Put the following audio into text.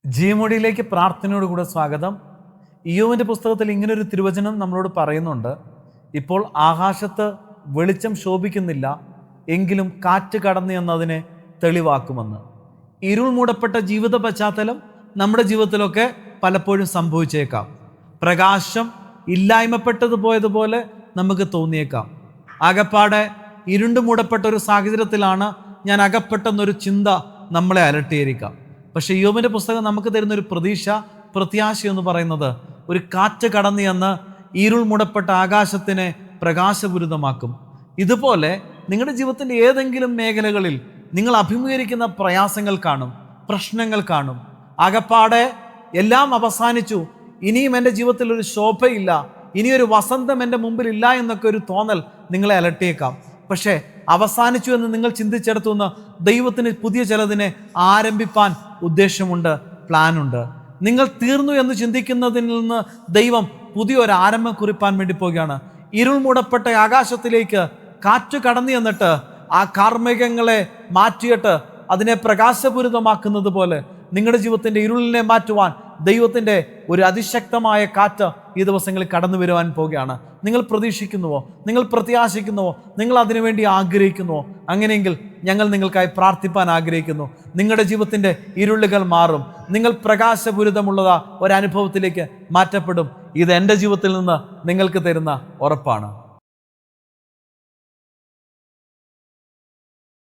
ജീവമൊഴിയിലേക്ക് പ്രാർത്ഥനയോട് കൂടെ സ്വാഗതം. ഇയ്യോബിന്റെ പുസ്തകത്തിൽ ഇങ്ങനൊരു തിരുവചനം നമ്മളോട് പറയുന്നുണ്ട്. ഇപ്പോൾ ആകാശത്ത് വെളിച്ചം ശോഭിക്കുന്നില്ല, എങ്കിലും കാറ്റ് കടന്നു എന്നതിനെ തെളിവാക്കുമെന്ന്. ഇരുൾ മൂടപ്പെട്ട ജീവിത പശ്ചാത്തലം നമ്മുടെ ജീവിതത്തിലൊക്കെ പലപ്പോഴും സംഭവിച്ചേക്കാം. പ്രകാശം ഇല്ലായ്മപ്പെട്ടത് പോയതുപോലെ നമുക്ക് തോന്നിയേക്കാം. ആകപ്പാടെ ഇരുണ്ട് മൂടപ്പെട്ട ഒരു സാഹചര്യത്തിലാണ് ഞാൻ അകപ്പെട്ടെന്നൊരു ചിന്ത നമ്മളെ അലട്ടിയിരിക്കാം. പക്ഷേ ഇയ്യോബിന്റെ പുസ്തകം നമുക്ക് തരുന്നൊരു പ്രത്യാശ എന്ന് പറയുന്നത്, ഒരു കാറ്റ് കടന്നു എന്ന് ഇരുൾ മൂടപ്പെട്ട ആകാശത്തിനെ പ്രകാശപൂരിതമാക്കും. ഇതുപോലെ നിങ്ങളുടെ ജീവിതത്തിൻ്റെ ഏതെങ്കിലും മേഖലകളിൽ നിങ്ങൾ അഭിമുഖീകരിക്കുന്ന പ്രയാസങ്ങൾ കാണും, പ്രശ്നങ്ങൾ കാണും. ആകപ്പാടെ എല്ലാം അവസാനിച്ചു, ഇനിയും എൻ്റെ ജീവിതത്തിൽ ഒരു ശോഭയില്ല, ഇനിയൊരു വസന്തം എൻ്റെ മുമ്പിൽ ഇല്ല എന്നൊക്കെ ഒരു തോന്നൽ നിങ്ങളെ അലട്ടിയേക്കാം. പക്ഷേ അവസാനിച്ചു എന്ന് നിങ്ങൾ ചിന്തിച്ചെടുത്തുനിന്ന് ദൈവത്തിന് പുതിയ ചിലതിനെ ആരംഭിപ്പാൻ ഉദ്ദേശമുണ്ട്, പ്ലാനുണ്ട്. നിങ്ങൾ തീർന്നു എന്ന് ചിന്തിക്കുന്നതിൽ നിന്ന് ദൈവം പുതിയൊരു ആരംഭം കുറിപ്പാൻ വേണ്ടി പോവുകയാണ്. ഇരുൾ മൂടപ്പെട്ട ആകാശത്തിലേക്ക് കാറ്റ് കടന്നു എന്നിട്ട് ആ കാർമേഘങ്ങളെ മാറ്റിയിട്ട് അതിനെ പ്രകാശപൂരിതമാക്കുന്നത് പോലെ നിങ്ങളുടെ ജീവിതത്തിൻ്റെ ഇരുളിനെ മാറ്റുവാൻ ദൈവത്തിൻ്റെ ഒരു അതിശക്തമായ കാറ്റ് ഈ ദിവസങ്ങളിൽ കടന്നു വരുവാൻ പോവുകയാണ്. നിങ്ങൾ പ്രതീക്ഷിക്കുന്നുവോ? നിങ്ങൾ പ്രത്യാശിക്കുന്നുവോ? നിങ്ങൾ അതിനുവേണ്ടി ആഗ്രഹിക്കുന്നുവോ? അങ്ങനെയെങ്കിൽ ഞങ്ങൾ നിങ്ങൾക്കായി പ്രാർത്ഥിപ്പാൻ ആഗ്രഹിക്കുന്നു. നിങ്ങളുടെ ജീവിതത്തിൻ്റെ ഇരുളുകൾ മാറും, നിങ്ങൾ പ്രകാശപൂരിതമുള്ള ഒരനുഭവത്തിലേക്ക് മാറ്റപ്പെടും. ഇത് എൻ്റെ ജീവിതത്തിൽ നിന്ന് നിങ്ങൾക്ക് തരുന്ന ഉറപ്പാണ്.